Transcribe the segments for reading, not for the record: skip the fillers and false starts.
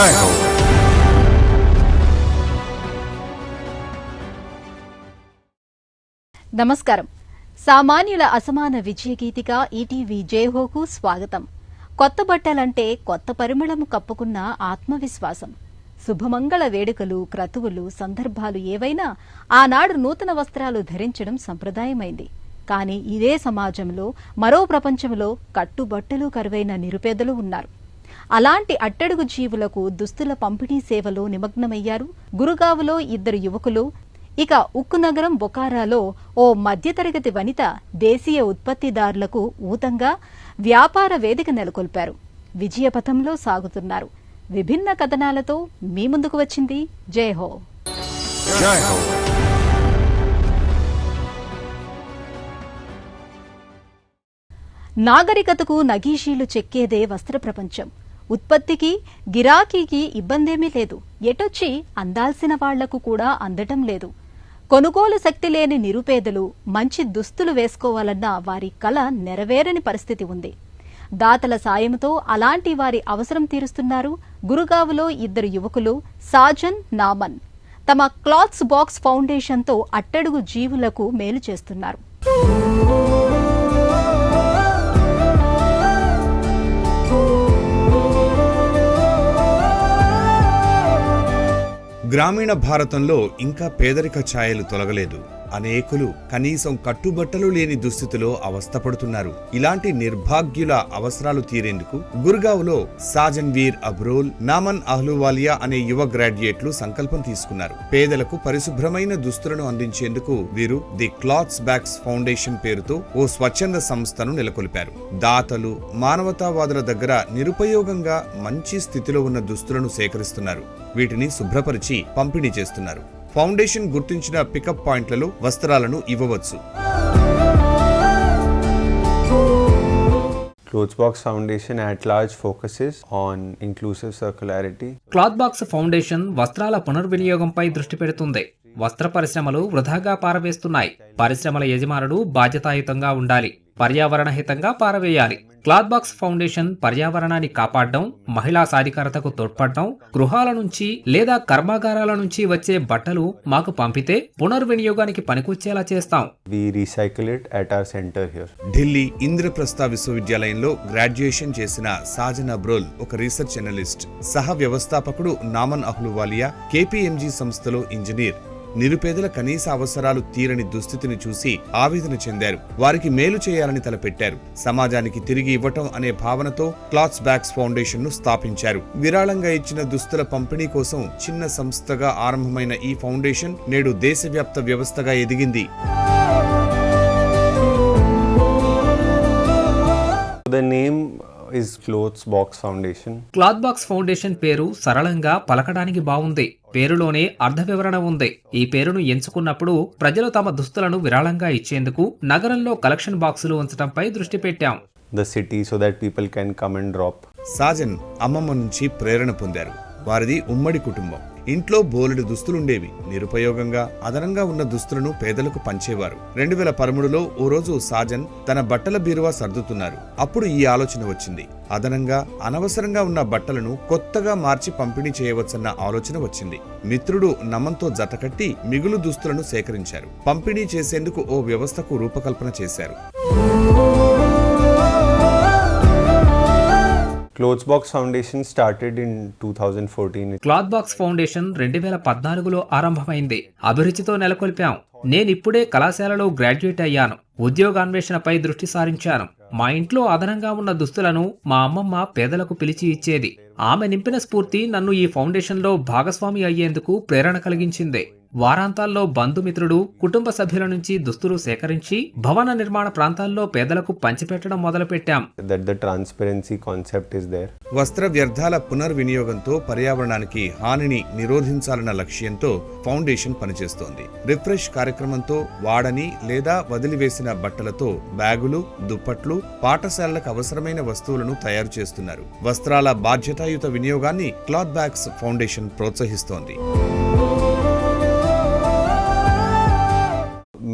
జై హో. నమస్కారం. సామాన్యుల అసమాన విజయగీతిగా ఈటీవీ జైహోకు స్వాగతం. కొత్త బట్టలంటే కొత్త పరిమళము కప్పుకున్న ఆత్మవిశ్వాసం. శుభమంగళ వేడుకలు, క్రతువులు, సందర్భాలు ఏవైనా ఆనాడు నూతన వస్త్రాలు ధరించడం సంప్రదాయమైంది. కానీ ఇదే సమాజంలో మరో ప్రపంచంలో కట్టుబట్టలు కరువైన నిరుపేదలు ఉన్నారు. అలాంటి అట్టడుగు జీవులకు దుస్తుల పంపిణీ సేవలో నిమగ్నమయ్యారు గురుగావ్లో 2 యువకులు. ఇక ఉక్కు నగరం బొకారాలో ఓ మధ్యతరగతి వనిత దేశీయ ఉత్పత్తిదారులకు ఊతంగా వ్యాపార వేదిక నెలకొల్పారు. విజయపథంలో సాగుతున్నారు. విభిన్న కథనాలతో మీ ముందుకు వచ్చింది జైహో. నాగరికతకు నగీషీలు చెక్కేదే వస్త్ర ప్రపంచం. ఉత్పత్తికి, గిరాకీకి ఇబ్బందేమీ లేదు. ఎటొచ్చి అందాల్సిన వాళ్లకు కూడా అందటం లేదు. కొనుగోలు శక్తి లేని నిరుపేదలు మంచి దుస్తులు వేసుకోవాలన్న వారి కల నెరవేరని పరిస్థితి ఉంది. దాతల సాయంతో అలాంటి వారి అవసరం తీరుస్తున్నారు గురుగావ్లో 2 యువకులు సాజన్, నామన్. తమ క్లాత్స్ బాక్స్ ఫౌండేషన్తో అట్టడుగు జీవులకు మేలు చేస్తున్నారు. గ్రామీణ భారతంలో ఇంకా పేదరిక ఛాయలు తొలగలేదు. అనేకులు కనీసం కట్టుబట్టలు లేని దుస్థితిలో అవస్థపడుతున్నారు. ఇలాంటి నిర్భాగ్యుల అవసరాలు తీరేందుకు గుర్గావ్లో సాజన్ వీర్ అబ్రోల్, నామన్ అహ్లూవాలియా అనే యువ గ్రాడ్యుయేట్లు సంకల్పం తీసుకున్నారు. పేదలకు పరిశుభ్రమైన దుస్తులను అందించేందుకు వీరు ది క్లాత్స్ బాక్స్ ఫౌండేషన్ పేరుతో ఓ స్వచ్ఛంద సంస్థను నెలకొల్పారు. దాతలు, మానవతావాదుల దగ్గర నిరుపయోగంగా మంచి స్థితిలో ఉన్న దుస్తులను సేకరిస్తున్నారు. వీటిని శుభ్రపరిచి పంపిణీ చేస్తున్నారు. ఫౌండేషన్ గుర్తించిన పికప్ పాయింట్లలో వస్త్రాలను ఇవ్వవచ్చు. Cloth Box Foundation at large focuses on inclusive circularity. Cloth box foundation వస్త్రాల పునర్వినియోగంపై దృష్టి పెడుతుంది. వస్త్ర పరిశ్రమలు వృధాగా పారవేస్తున్నాయి. పరిశ్రమల యజమానులు బాధ్యతాయుతంగా ఉండాలి, పర్యావరణ హితంగా పారవేయాలి. క్లాత్ బాక్స్ ఫౌండేషన్ పర్యావరణాన్ని కాపాడడం, మహిళా సాధికారతకు తోడ్పడడం, గృహాల నుంచి లేదా కర్మాగారాల నుంచి వచ్చే బట్టలు మాకు పంపితే పునర్వినియోగానికి పనికొచ్చేలా చేస్తాం. We recycle it at our center here. Delhi Indraprastha విశ్వవిద్యాలయంలో గ్రాడ్యుయేషన్ చేసిన సాజన్ అబ్రోల్ ఒక రీసెర్చ్ అనలిస్ట్, సహ వ్యవస్థాపకుడు నామన్ అహ్లూవాలియా కేపీఎంజీ సంస్థలో ఇంజనీర్. నిరుపేదల కనీస అవసరాలు తీరని దుస్థితిని చూసి ఆవేదన చెందారు. వారికి మేలు చేయాలని తలపెట్టారు. సమాజానికి తిరిగి ఇవ్వటం అనే భావనతో క్లాత్స్ బాక్స్ ఫౌండేషన్ ను స్థాపించారు. విరాళంగా ఇచ్చిన దుస్తుల పంపిణీ కోసం చిన్న సంస్థగా ఆరంభమైన ఈ ఫౌండేషన్ నేడు దేశవ్యాప్త వ్యవస్థగా ఎదిగింది. The name is Cloth Box Foundation. Cloth box foundation పేరు సరళంగా పలకడానికి బాగుంది. పేరులోనే అర్ధ వివరణ ఉంది. ఈ పేరును ఎంచుకున్నప్పుడు ప్రజలు తమ దుస్తులను విరాళంగా ఇచ్చేందుకు నగరంలో కలెక్షన్ బాక్సులు ఉంచడంపై దృష్టి పెట్టాం. The city so that people can come and drop. Saajan అమ్మమ్మ నుంచి ప్రేరణ పొందారు. వారిది ఉమ్మడి కుటుంబం. ఇంట్లో బోలెడు దుస్తులుండేవి. నిరుపయోగంగా అదనంగా ఉన్న దుస్తులను పేదలకు పంచేవారు. 2013లో ఓ రోజు సాజన్ తన బట్టల బీరువా సర్దుతున్నారు. అప్పుడు ఈ ఆలోచన వచ్చింది. అదనంగా అనవసరంగా ఉన్న బట్టలను కొత్తగా మార్చి పంపిణీ చేయవచ్చన్న ఆలోచన వచ్చింది. మిత్రుడు నమంతో జతకట్టి మిగులు దుస్తులను సేకరించారు. పంపిణీ చేసేందుకు ఓ వ్యవస్థకు రూపకల్పన చేశారు. Cloth Box Foundation started in 2014. Cloth box foundation 2014లో ఆరంభమైంది. అభిరుచితో నెలకొల్పాం. నేనిప్పుడే కళాశాలలో గ్రాడ్యుయేట్ అయ్యాను. ఉద్యోగాన్వేషణపై దృష్టి సారించాను. మా ఇంట్లో అదనంగా ఉన్న దుస్తులను మా అమ్మమ్మ పేదలకు పిలిచి ఇచ్చేది. ఆమె నింపిన స్ఫూర్తి నన్ను ఈ ఫౌండేషన్లో భాగస్వామి అయ్యేందుకు ప్రేరణ కలిగించింది. వారాంతాల్లో బంధుమిత్రుడు, కుటుంబ సభ్యుల నుంచి దుస్తులు సేకరించి భవన నిర్మాణ ప్రాంతాల్లో పేదలకు పంచిపెట్టడం మొదలుపెట్టాం. That the transparency concept is there. వస్త్ర వ్యర్థాల పునర్వినియోగంతో పర్యావరణానికి హానిని నిరోధించాలన్న లక్ష్యంతో ఫౌండేషన్ పనిచేస్తోంది. రిఫ్రెష్ కార్యక్రమంతో వాడని లేదా వదిలివేసిన బట్టలతో బ్యాగులు, దుప్పట్లు, పాఠశాలలకు అవసరమైన వస్తువులను తయారు చేస్తున్నారు. వస్త్రాల బాధ్యతాయుత వినియోగాన్ని క్లాత్ బాక్స్ ఫౌండేషన్ ప్రోత్సహిస్తోంది.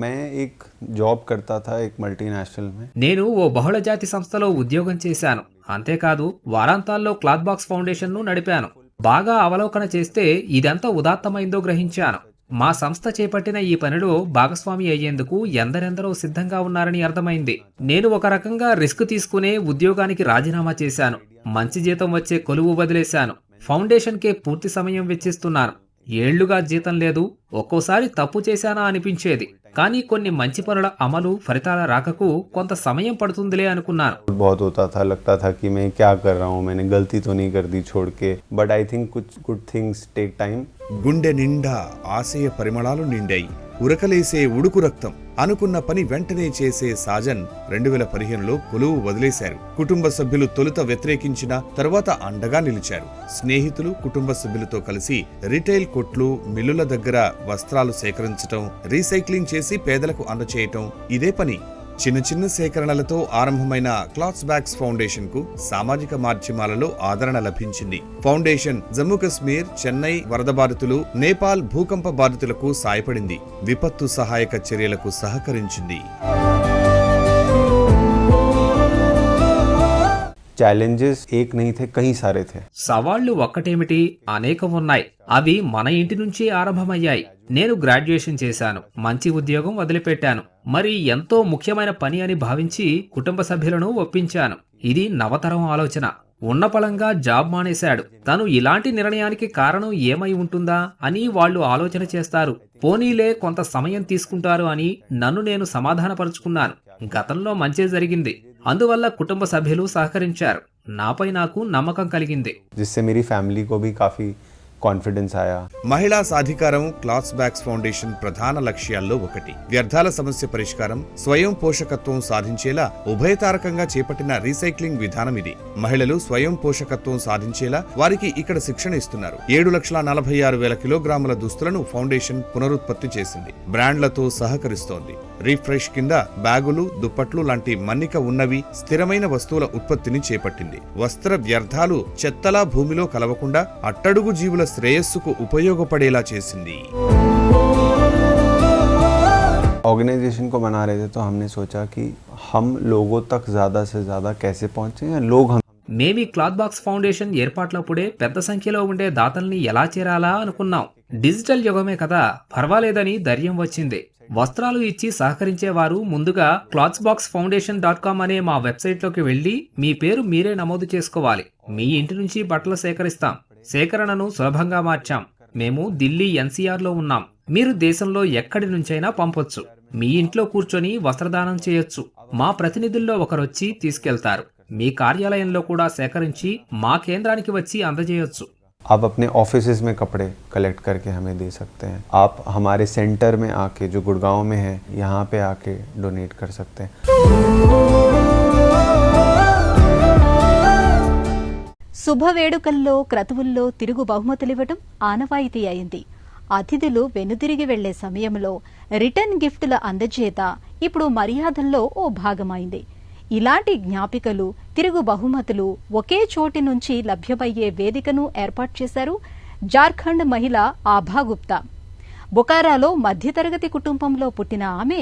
मैं एक जॉब करता था एक मल्टीनेशनल में. నేను ఓ బహుళజాతి సంస్థలో ఉద్యోగం చేశాను. అంతేకాదు వారాంతాల్లో క్లాత్ బాక్స్ ఫౌండేషన్ ను నడిపాను. బాగా అవలోకన చేస్తే ఇదెంత ఉదాత్తమైందో గ్రహించాను. మా సంస్థ చేపట్టిన ఈ పనిలో భాగస్వామి అయ్యేందుకు ఎందరెందరో సిద్ధంగా ఉన్నారని అర్థమైంది. నేను ఒక రకంగా రిస్క్ తీసుకునే ఉద్యోగానికి రాజీనామా చేశాను. మంచి జీతం వచ్చే కొలువు వదిలేశాను. ఫౌండేషన్కే పూర్తి సమయం వెచ్చిస్తున్నాను. ఏళ్లుగా జీతం లేదు. ఒక్కోసారి తప్పు చేశానా అనిపించేది. కానీ కొన్ని మంచి పనుల అమలు ఫలితాల రాకకు కొంత సమయం పడుతుందిలే అనుకున్నాను. बहुत होता था, लगता था कि मैं क्या कर रहा हूँ, मैंने गलती तो नहीं कर दी छोड़ के, बट आई थिंक कुछ गुड थिंग्स टेक टाइम. గుండె నిండా ఆశయ పరిమళాలు నిండాయి. ఉరకలేసే ఉడుకు రక్తం. అనుకున్న పని వెంటనే చేసే సాజన్ 2015లో కొలువు వదిలేశారు. కుటుంబ సభ్యులు తొలుత వ్యతిరేకించిన తర్వాత అండగా నిలిచారు. స్నేహితులు, కుటుంబ సభ్యులతో కలిసి రిటైల్ కొట్లు, మిల్లుల దగ్గర వస్త్రాలు సేకరించటం, రీసైక్లింగ్ చేసి పేదలకు అందచేయటం ఇదే పని. చిన్న చిన్న సేకరణలతో ఆరంభమైన క్లాత్స్ బ్యాగ్స్ ఫౌండేషన్ కు సామాజిక మాధ్యమాలలో ఆదరణ లభించింది. ఫౌండేషన్ జమ్మూ కశ్మీర్, చెన్నై వరద బాధితులు, నేపాల్ భూకంప బాధితులకు సాయపడింది. విపత్తు సహాయక చర్యలకు సహకరించింది. ఛాలెంజెస్ ఏక్ नहीं थे, कई सारे थे. సవాళ్లు ఒక్కటేమిటి, అనేకం ఉన్నాయి. అవి మన ఇంటి నుంచి ఆరంభమయ్యాయి. నేను గ్రాడ్యుయేషన్ చేశాను. మంచి ఉద్యోగం వదిలిపెట్టాను. మరి ఎంతో ముఖ్యమైన పని అని భావించి కుటుంబ సభ్యులను ఒప్పించాను. ఇది నవతరం ఆలోచన. ఉన్నపళంగా జాబ్ మానేశాడు. తను ఇలాంటి నిర్ణయానికి కారణం ఏమై ఉంటుందా అని వాళ్ళు ఆలోచన చేస్తారు. పోనీలే కొంత సమయం తీసుకుంటారు అని నన్ను నేను సమాధానపరుచుకున్నాను. గతంలో మంచే జరిగింది. అందువల్ల కుటుంబ సభ్యులు సహకరించారు. నాపై నాకు నమ్మకం కలిగింది. जिससे मेरी फैमिली को भी काफी కాన్ఫిడెన్స్ ఆయా. మహిళా సాధికారం క్లాత్స్ బ్యాగ్స్ ఫౌండేషన్ ప్రధాన లక్ష్యాల్లో ఒకటి. వ్యర్థాల సమస్య పరిష్కారం, స్వయం పోషకత్వం సాధించేలా ఉభయతారకంగా చేపట్టిన రీసైక్లింగ్ విధానం ఇది. మహిళలు స్వయం పోషకత్వం సాధించేలా వారికి ఇక్కడ శిక్షణ ఇస్తున్నారు. 7,46,000 కిలోగ్రాముల దుస్తులను ఫౌండేషన్ పునరుత్పత్తి చేసింది. బ్రాండ్లతో సహకరిస్తోంది. రీఫ్రెష్ కింద బ్యాగులు, దుప్పట్లు లాంటి మన్నిక ఉన్నవి స్థిరమైన వస్తువుల ఉత్పత్తిని చేపట్టింది. వస్త్ర వ్యర్థాలు చెత్తలా భూమిలో కలవకుండా అట్టడుగు జీవుల శ్రేయస్సుకు ఉపయోగపడేలా చేసింది. ऑर्गेनाइजेशन को बना रहे थे तो हमने सोचा कि हम लोगों तक ज्यादा से ज्यादा कैसे पहुंचे या लोग हम మేమీ క్లాత్ బాక్స్ ఫౌండేషన్ ఏర్పాట్లప్పుడే పెద్ద సంఖ్యలో ఉండే దాతల్ని ఎలా చేరాలా అనుకున్నాం. డిజిటల్ యుగమే కదా, పర్వాలేదని ధైర్యం వచ్చింది. వస్త్రాలు ఇచ్చి సహకరించేవారు ముందుగా clothsboxfoundation.com అనే మా వెబ్సైట్లోకి వెళ్లి మీ పేరు మీరే నమోదు చేసుకోవాలి. మీ ఇంటి నుంచి బట్టలు సేకరిస్తాం. సేకరణను సులభంగా మార్చాం. మేము ఢిల్లీ ఎన్సీఆర్లో ఉన్నాం. మీరు దేశంలో ఎక్కడి నుంచైనా పంపొచ్చు. మీ ఇంట్లో కూర్చొని వస్త్రదానం చేయొచ్చు. మా ప్రతినిధుల్లో ఒకరొచ్చి తీసుకెళ్తారు. మీ కార్యాలయంలో కూడా సేకరించి మా కేంద్రానికి వచ్చి అందజేయొచ్చు. आप अपने ऑफिसेज में कपड़े कलेक्ट करके हमें दे सकते हैं. आप हमारे सेंटर में आके, जो गुड़गांव में है, यहाँ पे आके डोनेट कर सकते हैं. శుభవేడుకల్లో, క్రతువుల్లో తిరుగు బహుమతులివ్వటం ఆనవాయితీ అయింది. అతిథులు వెనుదిరిగి వెళ్లే సమయంలో రిటర్న్ గిఫ్టుల అందజేత ఇప్పుడు మర్యాదల్లో ఓ భాగమైంది. ఇలాంటి జ్ఞాపికలు, తిరుగు బహుమతులు ఒకే చోటి నుంచి లభ్యమయ్యే వేదికను ఏర్పాటు చేశారు జార్ఖండ్ మహిళ ఆభా గుప్తా. బొకారాలో మధ్యతరగతి కుటుంబంలో పుట్టిన ఆమె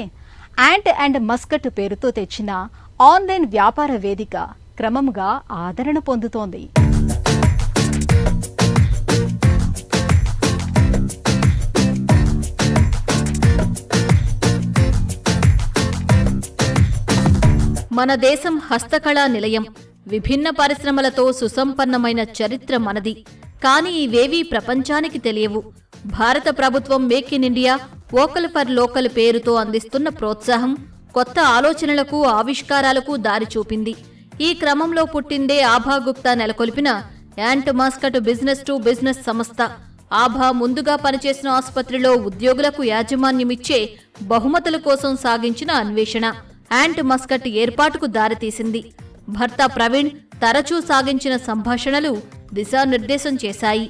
యాంట్ అండ్ మస్కట్ పేరుతో తెచ్చిన ఆన్లైన్ వ్యాపార వేదిక క్రమంగా ఆదరణ పొందుతోంది. మన దేశం హస్తకళా నిలయం. విభిన్న పరిశ్రమలతో సుసంపన్నమైన చరిత్ర మనది. కానీ ఇవేవీ ప్రపంచానికి తెలియవు. భారత ప్రభుత్వం make in India, vocal for local పేరుతో అందిస్తున్న ప్రోత్సాహం కొత్త ఆలోచనలకు, ఆవిష్కారాలకు దారి చూపింది. ఈ క్రమంలో పుట్టిందే ఆభా గుప్తా నెలకొల్పిన ant mascot business to business సంస్థ. ఆభా ముందుగా పనిచేసిన ఆసుపత్రిలో ఉద్యోగులకు యాజమాన్యమిచ్చే బహుమతుల కోసం సాగించిన అన్వేషణ యాంట్ మస్కట్ ఏర్పాటుకు దారితీసింది. భర్త ప్రవీణ్ తరచూ సాగించిన సంభాషణలు దిశానిర్దేశం చేశాయి.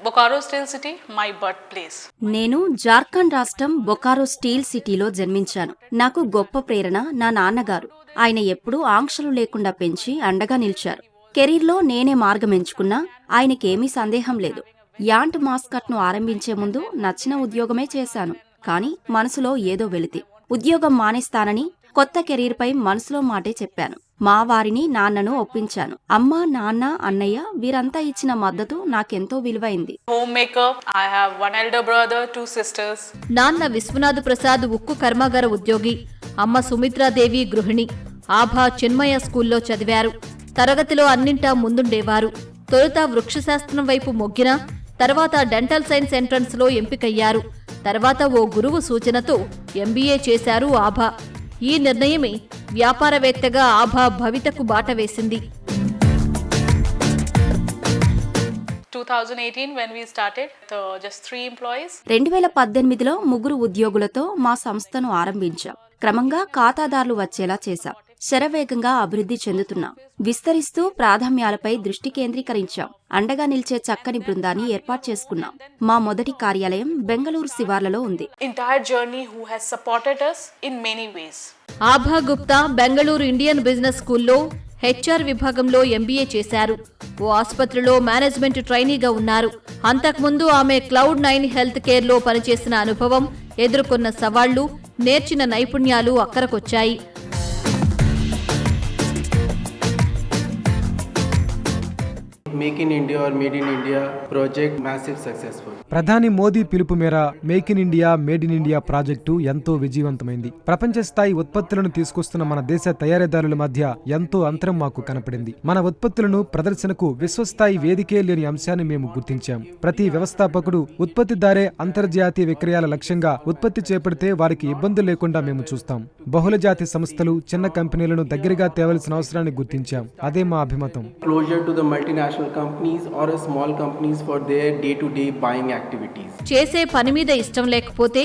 Bokaro steel city my birth place. నేను జార్ఖండ్ రాష్ట్రం బొకారో స్టీల్ సిటీలో జన్మించాను. నాకు గొప్ప ప్రేరణ నా నాన్నగారు. ఆయన ఎప్పుడూ ఆంక్షలు లేకుండా పెంచి అండగా నిలిచారు. కెరీర్లో నేనే మార్గం ఎంచుకున్నా ఆయనకేమీ సందేహం లేదు. యాంట్ మాస్కట్ ను ఆరంభించే ముందు నచ్చిన ఉద్యోగమే చేశాను. కానీ మనసులో ఏదో వెలితి. ఉద్యోగం మానేస్తానని కొత్త కెరీర్ పై మనసులో మాటే చెప్పాను. మా వారిని నాన్నను ఒప్పించాను. అమ్మ, నాన్న, అన్నయ్య వీరంతా ఇచ్చిన మద్దతు నాకెంతో విలువైంది. Homemaker, I have one elder brother, 2 sisters. నాన్న విశ్వనాథ్ ప్రసాద్ ఉక్కు కర్మాగార ఉద్యోగి, అమ్మ సుమిత్రాదేవి గృహిణి. ఆభా చిన్మయ స్కూల్లో చదివారు. తరగతిలో అన్నింటా ముందుండేవారు. తొలుత వృక్షశాస్త్రం వైపు మొగ్గిన తర్వాత డెంటల్ సైన్స్ ఎంట్రన్స్ లో ఎంపికయ్యారు. తర్వాత ఓ గురువు సూచనతో ఎంబీఏ చేశారు ఆభా. ఈ నిర్ణయమే వ్యాపారవేత్తగా ఆభా భవితకు బాట వేసింది. 2018 when we started, just 3 employees. 2018లో 3 ఉద్యోగులతో మా సంస్థను ఆరంభించాం. క్రమంగా ఖాతాదారులు వచ్చేలా చేశాం. శరవేగంగా అభివృద్ధి చెందుతున్నాం. విస్తరిస్తూ ప్రాధాన్యాలపై దృష్టి కేంద్రీకరించాం. అండగా నిలిచే చక్కని బృందాన్ని ఏర్పాటు చేసుకున్నాం. మా మొదటి కార్యాలయం బెంగళూరు శివార్లలో ఉంది. Entire journey who has supported us in many ways. Abha Gupta Bengaluru Indian business స్కూల్లో హెచ్ఆర్ విభాగంలో ఎంబీఏ చేశారు. ఓ ఆసుపత్రిలో మేనేజ్మెంట్ ట్రైనీగా ఉన్నారు. అంతకుముందు ఆమె Cloud9 హెల్త్ కేర్లో పనిచేసిన అనుభవం, ఎదుర్కొన్న సవాళ్లు, నేర్చిన నైపుణ్యాలు అక్కరకొచ్చాయి. Make in India or made in India project massive successful. ప్రధాని మోదీ పిలుపు మేర make in India made in India project ఎంతో విజయవంతమైంది. ప్రపంచ స్థాయి ఉత్పత్తులను తీసుకొస్తున్న మన దేశ తయారీదారుల మధ్య ఎంతో అంతరం మాకు కనపడింది. మన ఉత్పత్తులను ప్రదర్శనకు విశ్వస్థాయి వేదికే లేని అంశాన్ని మేము గుర్తించాం. ప్రతి వ్యవస్థాపకుడు ఉత్పత్తిదారే అంతర్జాతీయ విక్రయాల లక్ష్యంగా ఉత్పత్తి చేపడితే వారికి ఇబ్బందులు లేకుండా మేము చూస్తాం. బహుళజాతి సంస్థలు, చిన్న కంపెనీలను దగ్గరగా తేవలసిన అవసరాన్ని గుర్తించాం. అదే మా అభిమతం. Closer to the multinational companies or a small companies for their day-to-day buying activities. చేసే పని మీద ఇష్టం లేకపోతే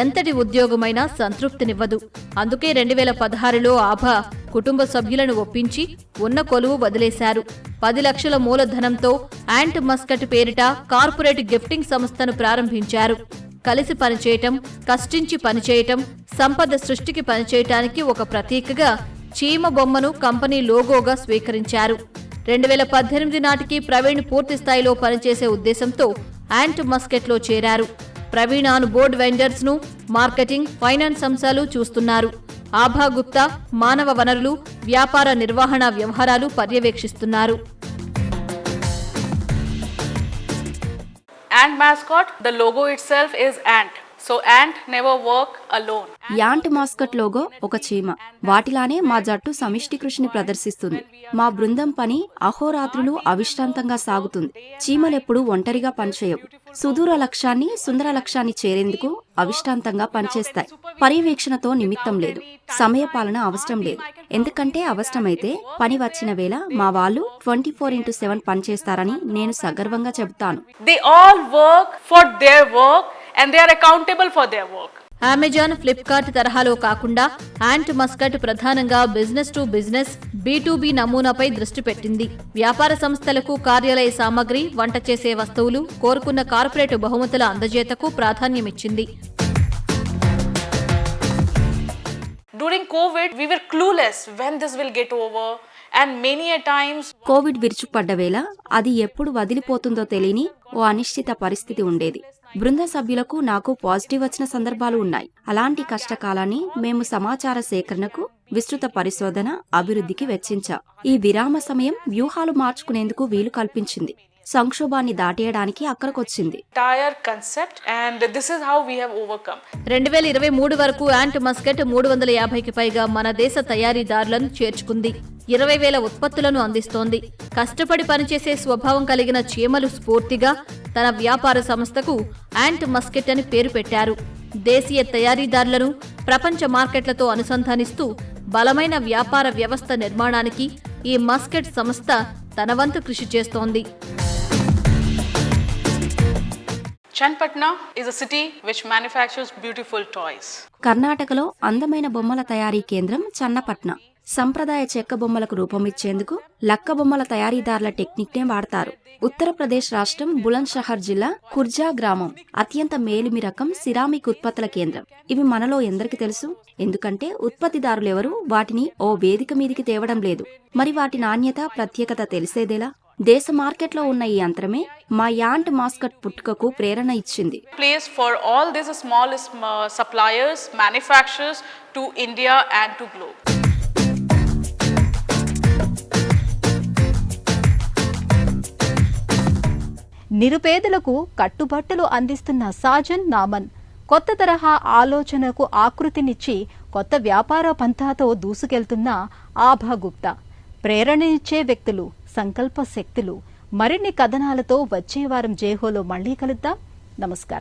ఎంతటి ఉద్యోగమైనా సంతృప్తినివ్వదు. అందుకే 2016లో ఆభా కుటుంబ సభ్యులను ఒప్పించి ఉన్న కొలువు వదిలేశారు. 10 లక్షల మూలధనంతో యాంట్ మస్కట్ పేరిట కార్పొరేట్ గిఫ్టింగ్ సంస్థను ప్రారంభించారు. కలిసి పనిచేయటం, కష్టించి పనిచేయటం, సంపద సృష్టికి పనిచేయటానికి ఒక ప్రతీకగా చీమ బొమ్మను కంపెనీ లోగోగా స్వీకరించారు. 2018 నాటికి ప్రవీణ్ పూర్తి స్థాయిలో పనిచేసే ఉద్దేశంతో యాంట్ మస్కెట్లో చేరారు. ప్రవీణ్ ఆన్ బోర్డ్ వెండర్స్ ను, మార్కెటింగ్, ఫైనాన్స్ అంశాలు చూస్తున్నారు. ఆభా గుప్తా మానవ వనరులు, వ్యాపార నిర్వహణ వ్యవహారాలు పర్యవేక్షిస్తున్నారు. Ant mascot, the logo itself is ant. So ant never work alone. Ant mascot logo ఒక చీమ. వాటిలానే మా జట్టు సమిష్టి కృషిని ప్రదర్శిస్తుంది. మా బృందం పని అహోరాత్రులు అవిశ్రాంతంగా సాగుతుంది. చీమలెప్పుడు ఒంటరిగా పనిచేయవు. సుదూర లక్ష్యాన్ని, సుందర లక్ష్యాన్ని చేరేందుకు అవిశ్రాంతంగా పనిచేస్తాయి. పర్యవేక్షణతో నిమిత్తం లేదు. సమయపాలన అవసరం లేదు. ఎందుకంటే అవసరమైతే పని వచ్చిన వేళ మా వాళ్ళు 24/7 పనిచేస్తారని నేను సగర్వంగా చెబుతాను. They all work for their work and they are accountable for their work. Amazon, Flipkart తరహాలో కాకుండా యాంట్ మస్కట్ ప్రధానంగా బిజినెస్ టు బిజినెస్, B2B నమూనాపై దృష్టి పెట్టింది. వ్యాపార సంస్థలకు కార్యాలయ సామగ్రి, వంట చేసే వస్తువులు, కోరుకున్న corporate బహుమతుల అందజేతకు ప్రాధాన్యమిచ్చింది. During COVID, we were clueless when this will get over, and many a times Covid విరుచుకుపడ్డ వేళ అది ఎప్పుడు వదిలిపోతుందో తెలియని ఓ అనిశ్చిత పరిస్థితి ఉండేది. బృంద సభ్యులకు నాకు పాజిటివ్ వచ్చిన సందర్భాలు ఉన్నాయి. అలాంటి కష్టకాలాన్ని మేము సమాచార సేకరణకు, విస్తృత పరిశోధన, అభివృద్ధికి వెచ్చించాం. ఈ విరామ సమయం వ్యూహాలు మార్చుకునేందుకు వీలు కల్పించింది. సంక్షోభాన్ని దాటేయడానికి అక్కడికొచ్చింది. entire concept, and this is how we have overcome. 2023 వరకు యాంట్ మస్కట్ 350కి పైగా మన దేశ తయారీదారులను చేర్చుకుంది. 20,000 ఉత్పత్తులను అందిస్తోంది. కష్టపడి పనిచేసే స్వభావం కలిగిన చీమలు స్ఫూర్తిగా తన వ్యాపార సంస్థకు యాంట్ మస్కెట్ అని పేరు పెట్టారు. దేశీయ తయారీదారులను ప్రపంచ మార్కెట్లతో అనుసంధానిస్తూ బలమైన వ్యాపార వ్యవస్థ నిర్మాణానికి ఈ మస్కెట్ సంస్థ తన వంతు కృషి చేస్తోంది. Chenpatna is a city which manufactures beautiful toys. కర్ణాటకలో అందమైన బొమ్మల తయారీ కేంద్రం చన్నపట్న. సంప్రదాయ చెక్క బొమ్మలకు రూపమిచ్చేందుకు లక్క బొమ్మల తయారీదారుల టెక్నిక్ నే వాడతారు. ఉత్తరప్రదేశ్ రాష్ట్రం బులంద్ షహర్ జిల్లా కుర్జా గ్రామం అత్యంత మేలిమి రకం సిరామిక్ ఉత్పత్తుల కేంద్రం. ఇవి మనలో ఎందరికి తెలుసు? ఎందుకంటే ఉత్పత్తిదారులెవరూ వాటిని ఓ వేదిక మీదికి తేవడం లేదు. మరి వాటి నాణ్యత, ప్రత్యేకత తెలిసేదేలా? దేశ మార్కెట్లో ఉన్న ఈ అంతరమే మా యాంట్ మాస్కట్ పుట్టుకకు ప్రేరణ ఇచ్చింది. Place for all these small suppliers, manufacturers to India and to globe. నిరుపేదలకు కట్టుబట్టలు అందిస్తున్న సాజన్ నామన్ కొత్త తరహా ఆలోచనకు ఆకృతినిచ్చి కొత్త వ్యాపార పంథాతో దూసుకెళ్తున్న ఆభా గుప్తా. ప్రేరణనిచ్చే వ్యక్తులు, సంకల్ప శక్తులు. మరిన్ని కథనాలతో వచ్చే వారం జేహోలో మళ్లీ కలుద్దాం. నమస్కారం.